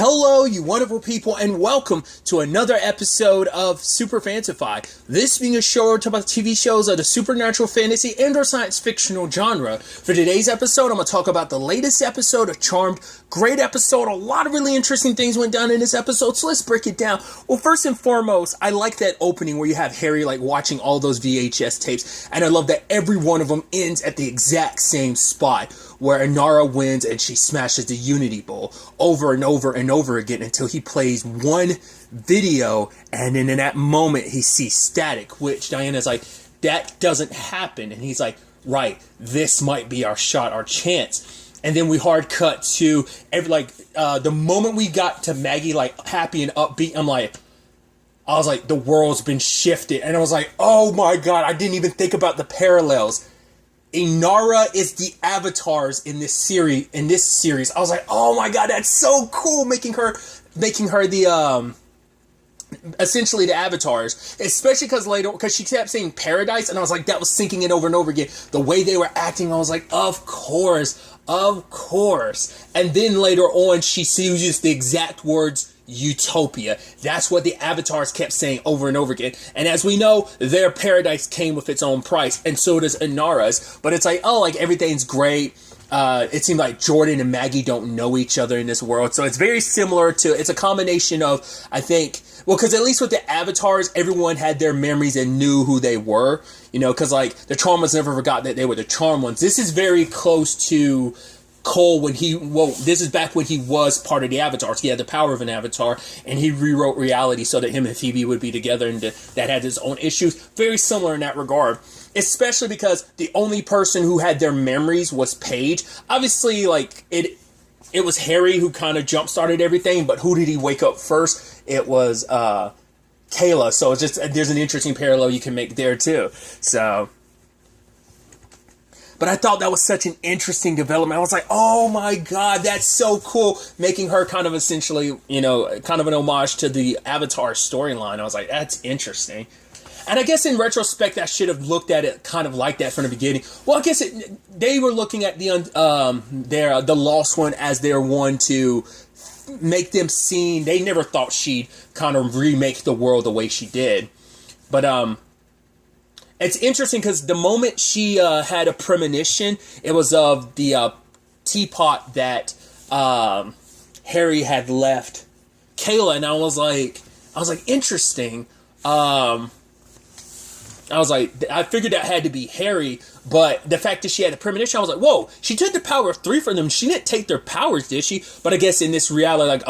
Hello, you wonderful people, and welcome to another episode of Super-Fanta-Fi. This being a show talk about TV shows of the supernatural, fantasy, and or science fictional genre. For today's episode, I'm going to talk about the latest episode of Charmed. Great episode. A lot of really interesting things went down in this episode, so let's break it down. Well, first and foremost, I like that opening where you have Harry watching all those VHS tapes, and I love that every one of them ends at the exact same spot, where Inara wins and she smashes the Unity Bowl over and over and over again until he plays one video, and then in that moment he sees static, which Diana's like, that doesn't happen, and he's like, right, this might be our shot, our chance. And then we hard cut to the moment we got to Maggie happy and upbeat, I was like, the world's been shifted, and I was like, oh my god, I didn't even think about the parallels. Inara is the avatars in this series. I was like, oh my god, that's so cool, making her the essentially the avatars, especially because she kept saying paradise, and I was like, that was sinking in over and over again. The way they were acting, I was like, of course. And then later on, she uses the exact words utopia. That's what the avatars kept saying over and over again. And as we know, their paradise came with its own price, and so does Inara's. But it's like, everything's great. It seemed like Jordan and Maggie don't know each other in this world. So it's very similar to, it's a combination of, I think, because at least with the avatars, everyone had their memories and knew who they were, because the Charmed Ones never forgot that they were the Charmed Ones. This is very close to Cole this is back when he was part of the Avatars. He had the power of an Avatar, and he rewrote reality so that him and Phoebe would be together, and that had its own issues. Very similar in that regard, especially because the only person who had their memories was Paige. Obviously, it was Harry who kind of jump-started everything, but who did he wake up first? It was Kayla. So it's just, there's an interesting parallel you can make there too. So, but I thought that was such an interesting development. I was like, oh my god, that's so cool. Making her kind of essentially, kind of an homage to the Avatar storyline. I was like, that's interesting. And I guess in retrospect, I should have looked at it kind of like that from the beginning. Well, I guess they were looking at the Lost One as their one to make them seen. They never thought she'd kind of remake the world the way she did. But it's interesting because the moment she had a premonition, it was of the teapot that Harry had left Kayla, and I was like, interesting. I figured that had to be Harry, but the fact that she had a premonition, I was like, whoa, she took the power of 3 from them. She didn't take their powers, did she? But I guess in this reality,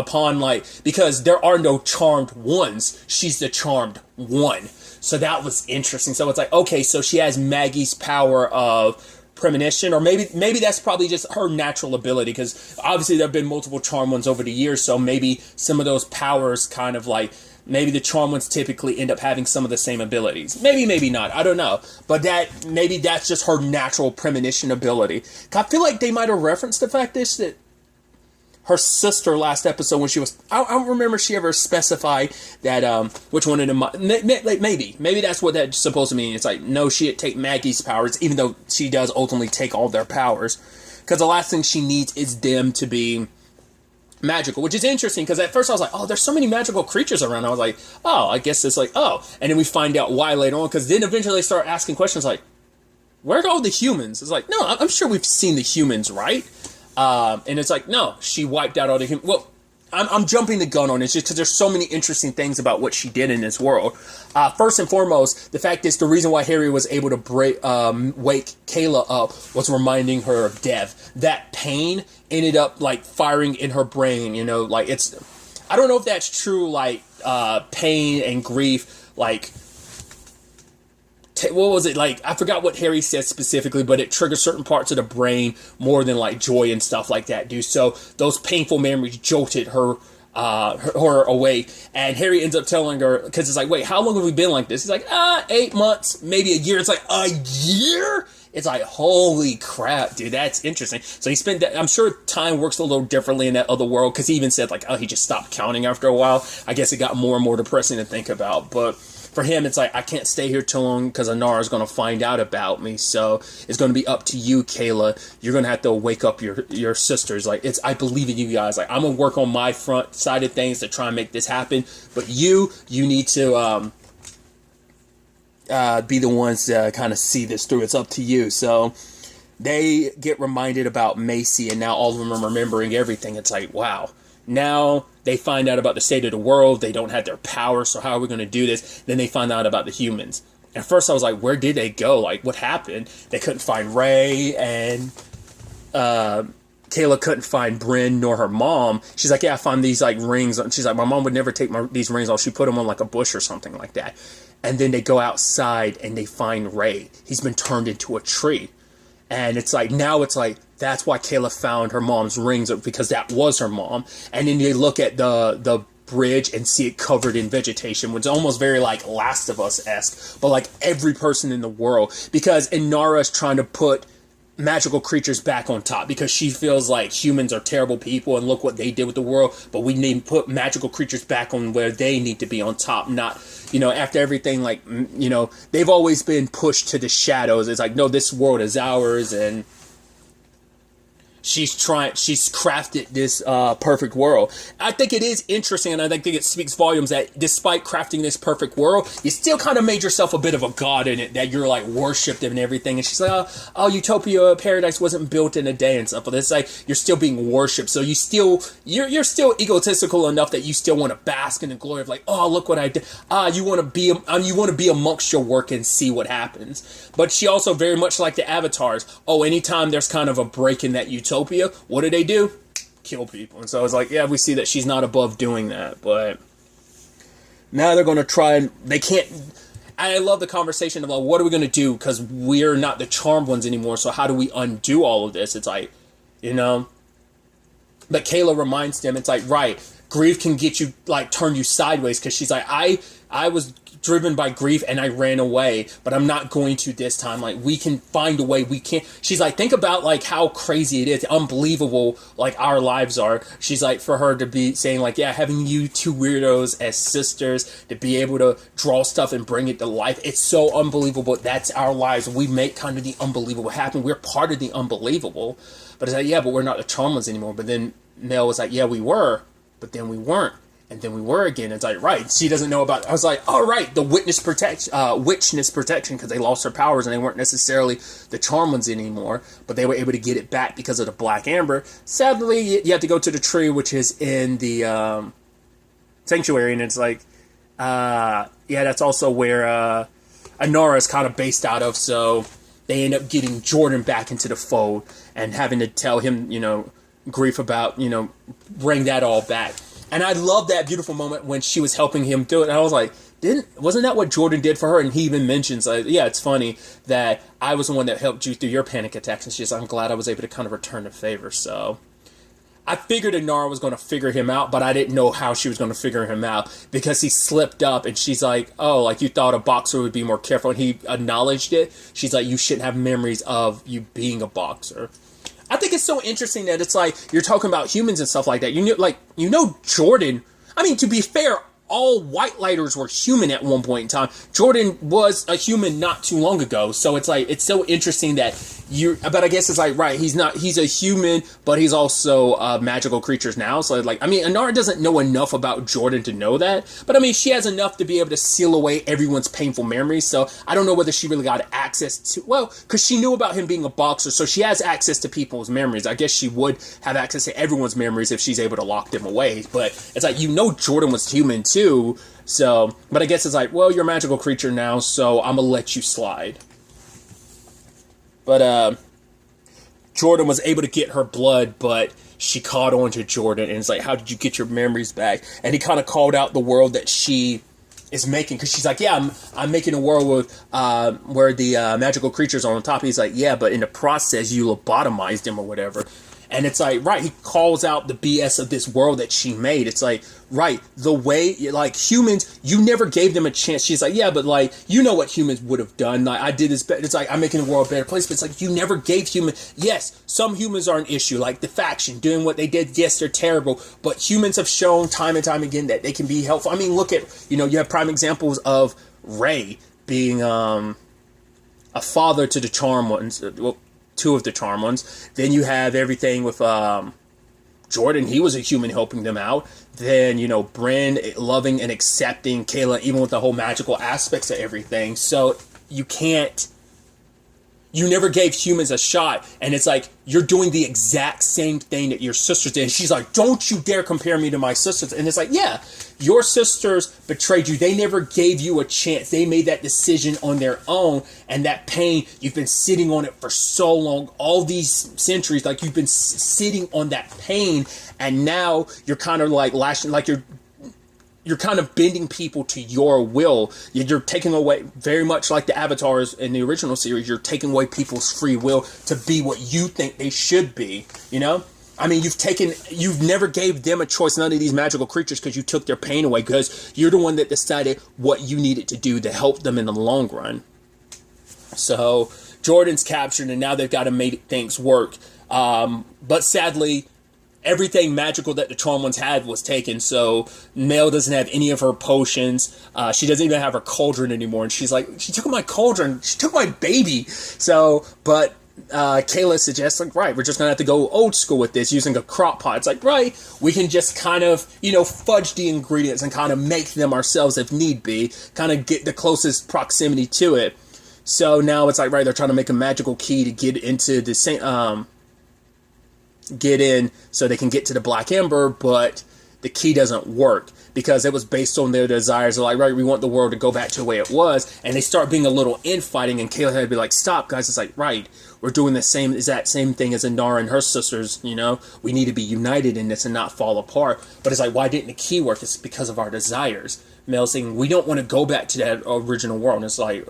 because there are no Charmed Ones, she's the Charmed One. So that was interesting. So it's like, okay, so she has Maggie's power of premonition, or maybe that's probably just her natural ability, because obviously there have been multiple Charmed Ones over the years, so maybe some of those powers kind of maybe the Charmed Ones typically end up having some of the same abilities. Maybe not. I don't know. But maybe that's just her natural premonition ability. I feel like they might have referenced the fact that her sister last episode, when she was, I don't remember she ever specified that which one of them. Maybe that's what that's supposed to mean. It's like, no, she'd take Maggie's powers, even though she does ultimately take all their powers, because the last thing she needs is them to be magical, which is interesting, because at first I was like, oh, there's so many magical creatures around. I was like, oh, I guess it's and then we find out why later on, because then eventually they start asking questions like, where'd all the humans? It's like, no, I'm sure we've seen the humans, right? And it's like, no, she wiped out all the humans. Well, I'm jumping the gun on it just because there's so many interesting things about what she did in this world. First and foremost, the fact is the reason why Harry was able to wake Kayla up was reminding her of death. That pain ended up firing in her brain. It's, I don't know if that's true. Pain and grief. What was it like? I forgot what Harry said specifically, but it triggers certain parts of the brain more than joy and stuff like that do. So those painful memories jolted her away, and Harry ends up telling her, because it's like, wait, how long have we been like this? He's like, 8 months, maybe a year. It's like, a year? It's like, holy crap, dude, that's interesting. So he spent that. I'm sure time works a little differently in that other world, because he even said he just stopped counting after a while. I guess it got more and more depressing to think about, but for him, it's like, I can't stay here too long because Inara's going to find out about me. So it's going to be up to you, Kayla. You're going to have to wake up your sisters. Like, I believe in you guys. Like, I'm going to work on my front side of things to try and make this happen. But you need to be the ones to kind of see this through. It's up to you. So they get reminded about Macy, and now all of them are remembering everything. It's like, wow. Now they find out about the state of the world. They don't have their power, so how are we going to do this? Then they find out about the humans. At first I was like, where did they go? Like, what happened? They couldn't find Ray, and Kayla couldn't find Bryn nor her mom. She's like, yeah, I found these like rings. She's like, my mom would never take these rings off. She put them on like a bush or something like that. And then they go outside and they find Ray. He's been turned into a tree. And it's like, now it's like, that's why Kayla found her mom's rings, because that was her mom. And then they look at the bridge and see it covered in vegetation, which is almost very like Last of Us-esque, but like every person in the world, because Inara's trying to put magical creatures back on top because she feels like humans are terrible people and look what they did with the world, but we need to put magical creatures back on where they need to be on top, not, you know, after everything, like, you know, they've always been pushed to the shadows. It's like, no, this world is ours, and she's crafted this perfect world. I think it is interesting, and I think it speaks volumes that despite crafting this perfect world, you still kind of made yourself a bit of a god in it, that you're like worshipped and everything. And she's like, oh, Utopia Paradise wasn't built in a day and stuff, but it's like you're still being worshipped. So you're still egotistical enough that you still want to bask in the glory of like, oh, look what I did. You want to be amongst your work and see what happens. But she also very much like the avatars. Oh, anytime there's kind of a break in that utopia, what do? Kill people. And so it's like, yeah, we see that she's not above doing that, but now they're going to try, and they can't. I love the conversation about what are we going to do, because we're not the charmed ones anymore, so how do we undo all of this? It's like, you know, but Kayla reminds them, it's like, right, grief can get you, like, turn you sideways, because she's like, I was driven by grief and I ran away, but I'm not going to this time. Like, we can find a way. We can't. She's like, think about like how crazy it is, unbelievable like our lives are. She's like, for her to be saying like, yeah, having you two weirdos as sisters, to be able to draw stuff and bring it to life, it's so unbelievable. That's our lives. We make kind of the unbelievable happen. We're part of the unbelievable. But it's like, yeah, but we're not the charmed ones anymore. But then Nell was like, yeah, we were, but then we weren't. And then we were again. It's like, right, she doesn't know about. I was like, all right, the witness witchness protection, because they lost their powers and they weren't necessarily the charm ones anymore, but they were able to get it back because of the black amber. Sadly, you have to go to the tree, which is in the sanctuary, and it's like, yeah, that's also where Inara is kind of based out of. So they end up getting Jordan back into the fold and having to tell him, you know, grief about, you know, bring that all back. And I love that beautiful moment when she was helping him do it. And I was like, wasn't that what Jordan did for her? And he even mentions, like, yeah, it's funny that I was the one that helped you through your panic attacks. And she's like, I'm glad I was able to kind of return the favor. So I figured Inara was going to figure him out, but I didn't know how she was going to figure him out, because he slipped up and she's like, oh, like you thought a boxer would be more careful. And he acknowledged it. She's like, you shouldn't have memories of you being a boxer. I think it's so interesting that it's like you're talking about humans and stuff like that. You know, Jordan. I mean, to be fair, all white lighters were human at one point in time. Jordan was a human not too long ago, so it's like it's so interesting that but I guess it's like, right, he's a human, but he's also magical creatures now. So like, I mean, Inara doesn't know enough about Jordan to know that, but I mean, she has enough to be able to seal away everyone's painful memories. So I don't know whether she really got access to, well, because she knew about him being a boxer, so she has access to people's memories. I guess she would have access to everyone's memories if she's able to lock them away. But it's like, you know, Jordan was human too. So, but I guess it's like, well, you're a magical creature now, so I'm gonna let you slide. But Jordan was able to get her blood, but she caught on to Jordan, and it's like, how did you get your memories back? And he kind of called out the world that she is making, because she's like, yeah, I'm making a world with where the magical creatures are on top. He's like, yeah, but in the process, you lobotomized them or whatever. And it's like, right, he calls out the BS of this world that she made. It's like, right, the way, like, humans, you never gave them a chance. She's like, yeah, but, like, you know what humans would have done. Like, I did this better. It's like, I'm making the world a better place. But it's like, you never gave yes, some humans are an issue. Like, the faction, doing what they did, yes, they're terrible. But humans have shown time and time again that they can be helpful. I mean, look at, you know, you have prime examples of Ray being a father to the Charmed Ones, well, two of the Charmed Ones. Then you have everything with Jordan. He was a human helping them out. Then, Bryn loving and accepting Kayla, even with the whole magical aspects of everything. So you never gave humans a shot, and it's like, you're doing the exact same thing that your sisters did. And she's like, don't you dare compare me to my sisters. And it's like, yeah, your sisters betrayed you. They never gave you a chance. They made that decision on their own, and that pain, you've been sitting on it for so long, all these centuries, like you've been sitting on that pain, and now you're kind of like lashing, like you're kind of bending people to your will. You're taking away, very much like the avatars in the original series, you're taking away people's free will to be what you think they should be, I mean, you've never gave them a choice, none of these magical creatures, because you took their pain away, because you're the one that decided what you needed to do to help them in the long run. So Jordan's captured, and now they've got to make things work. But sadly, everything magical that the Charmed Ones had was taken, so Mel doesn't have any of her potions. She doesn't even have her cauldron anymore, and she's like, she took my cauldron, she took my baby. So, but Kayla suggests, like, right, we're just gonna have to go old school with this, using a crock pot. It's like, right, we can just kind of, fudge the ingredients and kind of make them ourselves if need be, kind of get the closest proximity to it. So now it's like, right, they're trying to make a magical key to get into the same, get in so they can get to the Black Ember, but the key doesn't work because it was based on their desires. They're like, right, we want the world to go back to the way it was, and they start being a little infighting, and Kayla had to be like, stop, guys. It's like, right, we're doing the same exact same thing as Inara and her sisters, we need to be united in this and not fall apart. But it's like, why didn't the key work? It's because of our desires. Mel's saying, we don't want to go back to that original world. And it's like,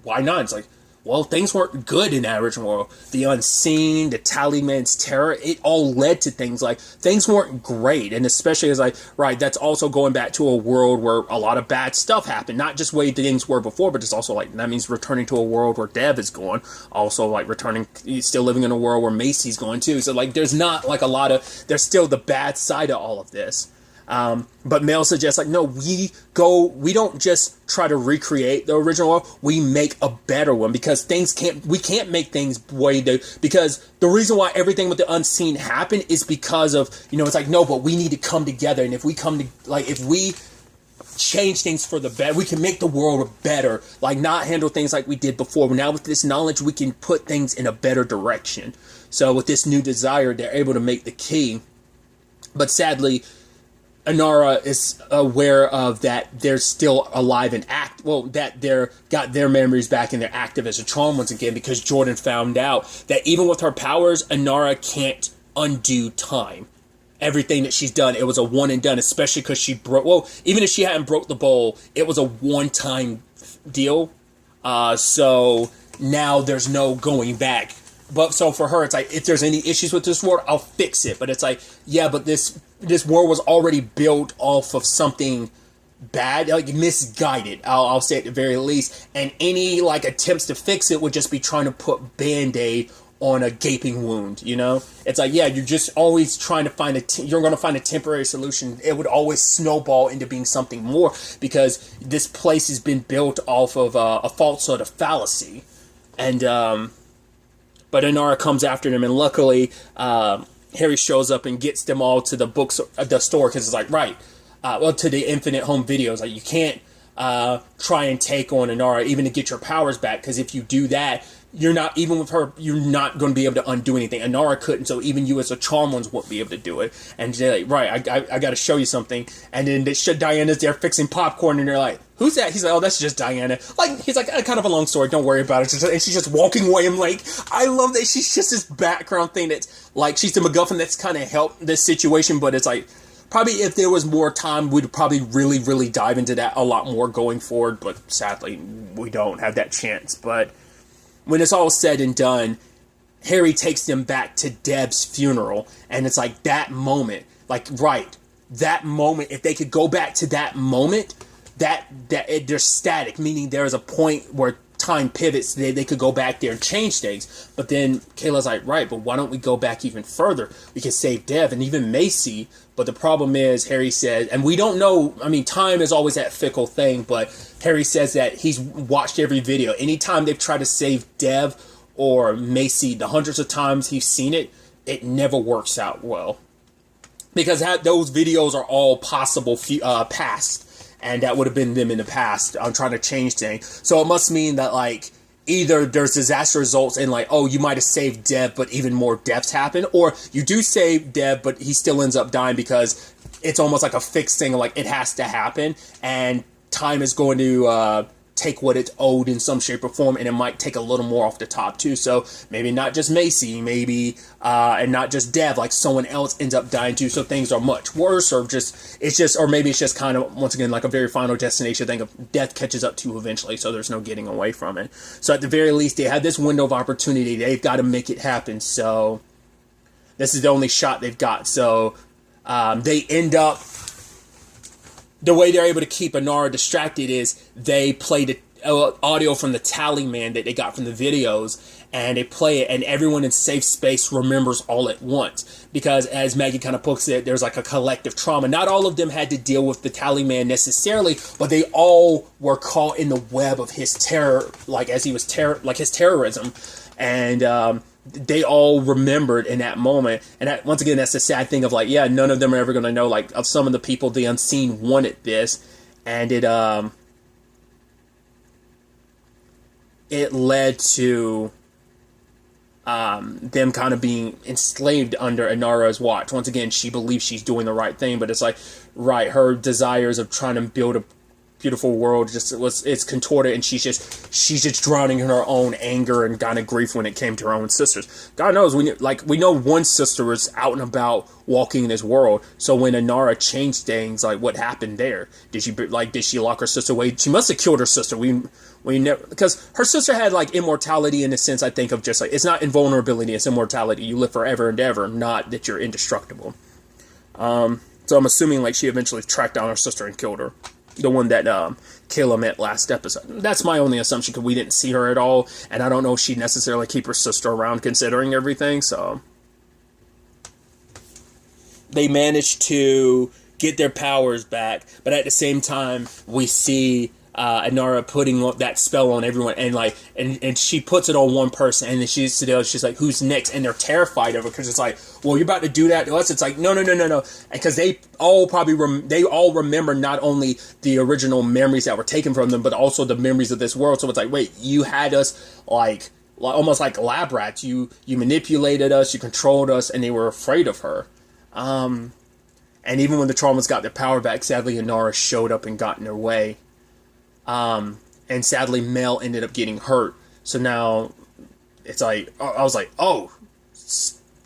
why not? It's like, well, things weren't good in that original world. The unseen, the talisman's terror, it all led to things like, things weren't great. And especially as like, right, that's also going back to a world where a lot of bad stuff happened. Not just the way things were before, but it's also like, that means returning to a world where Dev is gone. Also like still living in a world where Macy's gone too. So like, there's not like there's still the bad side of all of this. But Mel suggests, like, no, we don't just try to recreate the original world, we make a better one, because we can't make things because the reason why everything with the unseen happened is because of, it's like, no, but we need to come together, and if we change things for the better, we can make the world better, like not handle things like we did before. Now with this knowledge, we can put things in a better direction. So with this new desire, they're able to make the key. But sadly, Inara is aware of that they're still alive and that they're got their memories back and they're active as a Charmed once again, because Jordan found out that even with her powers, Inara can't undo time. Everything that she's done, it was a one and done, especially because she even if she hadn't broke the bowl, it was a one-time deal. So now there's no going back. But so for her, it's like, if there's any issues with this world, I'll fix it. But it's like, yeah, but this world was already built off of something bad, like misguided. I'll say at the very least. And any like attempts to fix it would just be trying to put Band-Aid on a gaping wound. It's like, yeah, you're just always trying to find you're going to find a temporary solution. It would always snowball into being something more, because this place has been built off of a falsehood, a fallacy, and but Inara comes after them, and luckily, Harry shows up and gets them all to the store, because it's like, right, to the Infinite Home Videos. Like, you can't try and take on Inara even to get your powers back, because if you do that, you're not, even with her, you're not going to be able to undo anything. Inara couldn't, so even you as a Charmed Ones won't be able to do it. And they're like, right, I got to show you something. And then Diana's there fixing popcorn, and they're like, who's that? He's like, oh, that's just Diana. Like, he's like, kind of a long story, don't worry about it. And she's just walking away. I'm like, I love that she's just this background thing that's like, she's the MacGuffin that's kind of helped this situation, but it's like, probably if there was more time, we'd probably really, really dive into that a lot more going forward, but sadly, we don't have that chance. But when it's all said and done, Harry takes them back to Deb's funeral, and it's like that moment, like, right, that moment, if they could go back to that moment, that they're static, meaning there is a point where time pivots, they could go back there and change things. But then Kayla's like, right, but why don't we go back even further? We could save Dev and even Macy. But the problem is, Harry says, and we don't know, I mean, time is always that fickle thing, but Harry says that he's watched every video. Anytime they've tried to save Dev or Macy, the hundreds of times he's seen it, it never works out well. Because those videos are all possible past. And that would have been them in the past. I'm trying to change things. So it must mean that, like, either there's disaster results and, like, oh, you might have saved Dev, but even more deaths happen. Or you do save Dev, but he still ends up dying because it's almost like a fixed thing. Like, it has to happen. And time is going to take what it's owed in some shape or form, and it might take a little more off the top too. So maybe not just Macy, maybe and not just Dev, like someone else ends up dying too. So things are much worse, or maybe it's just kind of once again like a very final destination thing of death catches up to you eventually. So there's no getting away from it. So at the very least, they have this window of opportunity. They've got to make it happen. So this is the only shot they've got. So they end up. The way they're able to keep Inara distracted is they play the audio from the tally man that they got from the videos, and they play it, and everyone in safe space remembers all at once. Because, as Maggie kind of puts it, there's like a collective trauma. Not all of them had to deal with the tally man necessarily, but they all were caught in the web of his terror, like as he was his terrorism, and they all remembered in that moment. And that, once again, that's the sad thing of like, yeah, none of them are ever going to know, like, of some of the people, the unseen wanted this. And it led to them kind of being enslaved under Inara's watch. Once again, she believes she's doing the right thing, but it's like, right, her desires of trying to build a beautiful world it's contorted, and she's just drowning in her own anger and kind of grief when it came to her own sisters. God knows, we know one sister was out and about walking in this world. So when Inara changed things, like, what happened there? Did she lock her sister away? She must have killed her sister. We never, because her sister had like immortality in the sense, I think, of just like, it's not invulnerability, it's immortality. You live forever and ever, not that you're indestructible. So I'm assuming like she eventually tracked down her sister and killed her. The one that Kayla met last episode. That's my only assumption, because we didn't see her at all, and I don't know if she'd necessarily keep her sister around considering everything, so. They managed to get their powers back, but at the same time, we see Inara putting that spell on everyone, and she puts it on one person, and then she's like, who's next? And they're terrified of her, because it's like, well, you're about to do that to us. It's like, no, because they all remember not only the original memories that were taken from them, but also the memories of this world. So it's like, wait, you had us like almost like lab rats. You manipulated us, you controlled us, and they were afraid of her. And even when the Traumas got their power back, sadly, Inara showed up and got in their way. And sadly, Mel ended up getting hurt. So now it's like, I was like, oh,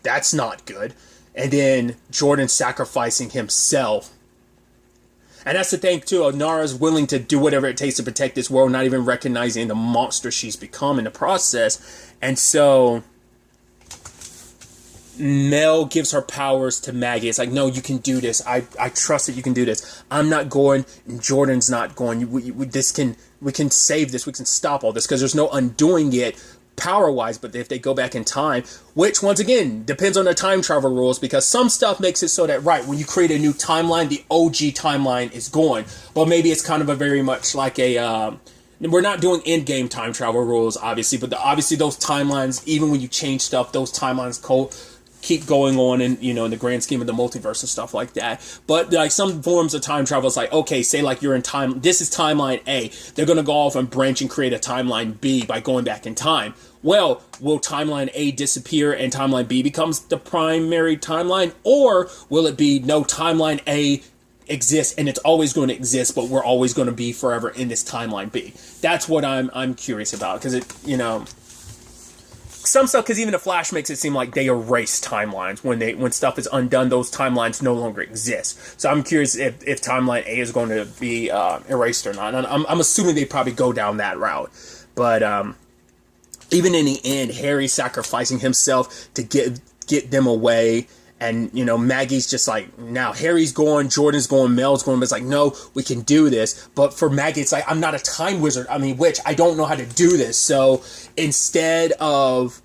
that's not good. And then Jordan sacrificing himself. And that's the thing, too. Inara's willing to do whatever it takes to protect this world, not even recognizing the monster she's become in the process. And so Mel gives her powers to Maggie. It's like, no, you can do this. I trust that you can do this. I'm not going, and Jordan's not going. We can save this. We can stop all this, because there's no undoing it power-wise. But if they go back in time, which, once again, depends on the time travel rules, because some stuff makes it so that, right, when you create a new timeline, the OG timeline is gone. But maybe it's kind of a very much like a... we're not doing in-game time travel rules, obviously, but obviously those timelines, even when you change stuff, those timelines keep going on in the grand scheme of the multiverse and stuff like that. But like some forms of time travel, it's like, okay, say like you're in time, this is timeline A. They're going to go off and branch and create a timeline B by going back in time. Well, will timeline A disappear and timeline B becomes the primary timeline? Or will it be, no, timeline A exists and it's always going to exist, but we're always going to be forever in this timeline B? That's what I'm curious about, because some stuff, because even the Flash makes it seem like they erase timelines when stuff is undone. Those timelines no longer exist. So I'm curious if timeline A is going to be erased or not. And I'm assuming they probably go down that route. But even in the end, Harry sacrificing himself to get them away, And, Maggie's just like, now Harry's going, Jordan's going, Mel's going, but it's like, no, we can do this. But for Maggie, it's like, I'm not a time wizard. Witch. I don't know how to do this. So instead of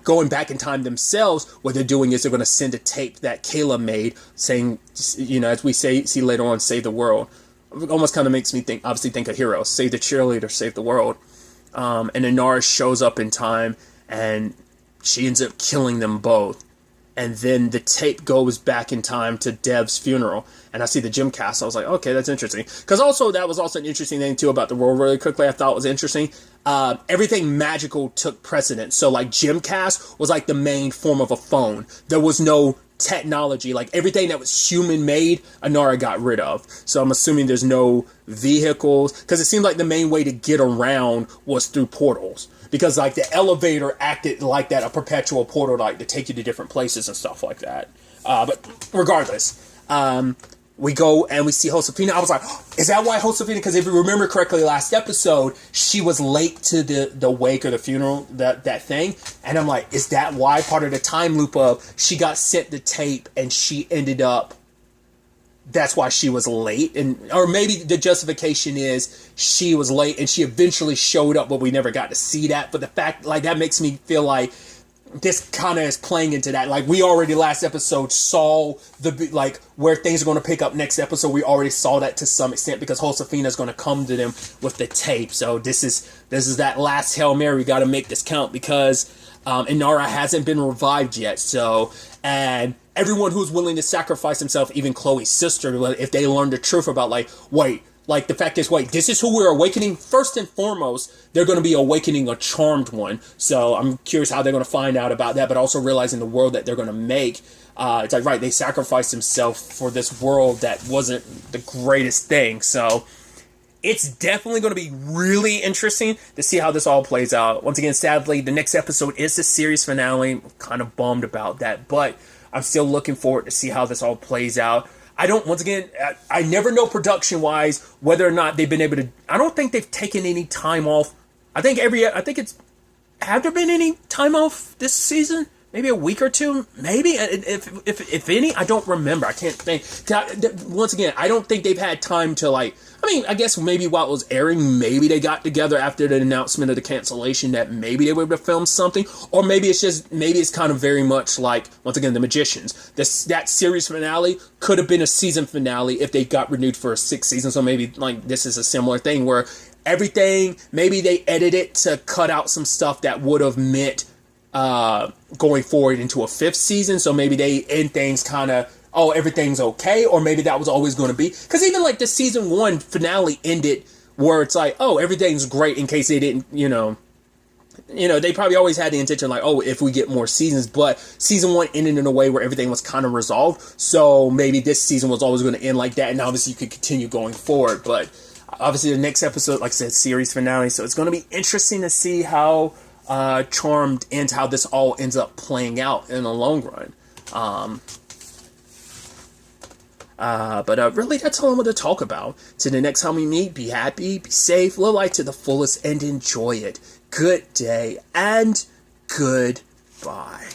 going back in time themselves, what they're doing is they're going to send a tape that Kayla made saying, as we see later on, save the world. It almost kind of makes me think of Heroes. Save the cheerleader, save the world. And Inara shows up in time, and she ends up killing them both. And then the tape goes back in time to Dev's funeral. And I see the gym cast. I was like, okay, that's interesting. Because also, that was also an interesting thing, too, about the world really quickly. I thought was interesting. Everything magical took precedence. So, like, gym cast was like the main form of a phone. There was no technology. Like, everything that was human-made, Inara got rid of. So I'm assuming there's no vehicles. Because it seemed like the main way to get around was through portals. Because, like, the elevator acted like that, a perpetual portal, like, to take you to different places and stuff like that. But regardless, we go and we see Josefina. I was like, oh, is that why Josefina? Because if you remember correctly, last episode, she was late to the wake or the funeral, that thing. And I'm like, is that why? Part of the time loop of she got sent the tape and she ended up, that's why she was late. Or maybe the justification is she was late and she eventually showed up, but we never got to see that. But the fact, like, that makes me feel like this kind of is playing into that. Like, we already last episode saw where things are going to pick up next episode. We already saw that to some extent because Josefina is going to come to them with the tape. So this is that last Hail Mary. We got to make this count because Inara hasn't been revived yet. So, and everyone who's willing to sacrifice himself, even Chloe's sister, if they learn the truth about, the fact is, this is who we're awakening. First and foremost, they're going to be awakening a charmed one. So I'm curious how they're going to find out about that, but also realizing the world that they're going to make. It's like, right, they sacrificed themselves for this world that wasn't the greatest thing. So it's definitely going to be really interesting to see how this all plays out. Once again, sadly, the next episode is the series finale. I'm kind of bummed about that, but I'm still looking forward to see how this all plays out. I never know production-wise whether or not they've been able to. I don't think they've taken any time off. Have there been any time off this season? Maybe a week or two? Maybe, if any, I don't remember. I can't think. Once again, I don't think they've had time to, I guess maybe while it was airing, maybe they got together after the announcement of the cancellation that maybe they were able to film something. Or maybe it's kind of very much like, once again, The Magicians. That series finale could have been a season finale if they got renewed for a 6th season. So maybe, this is a similar thing where everything, maybe they edit it to cut out some stuff that would have meant going forward into a 5th season. So maybe they end things kind of, everything's okay, or maybe that was always going to be, because even the season 1 finale ended where it's like, everything's great, in case they didn't, they probably always had the intention if we get more seasons, but season 1 ended in a way where everything was kind of resolved. So maybe this season was always going to end like that, and obviously you could continue going forward. But obviously the next episode, like I said, series finale, so it's going to be interesting to see how Charmed ends, how this all ends up playing out in the long run. But really, that's all I'm going to talk about. Till the next time we meet, be happy, be safe, live life to the fullest, and enjoy it. Good day, and goodbye.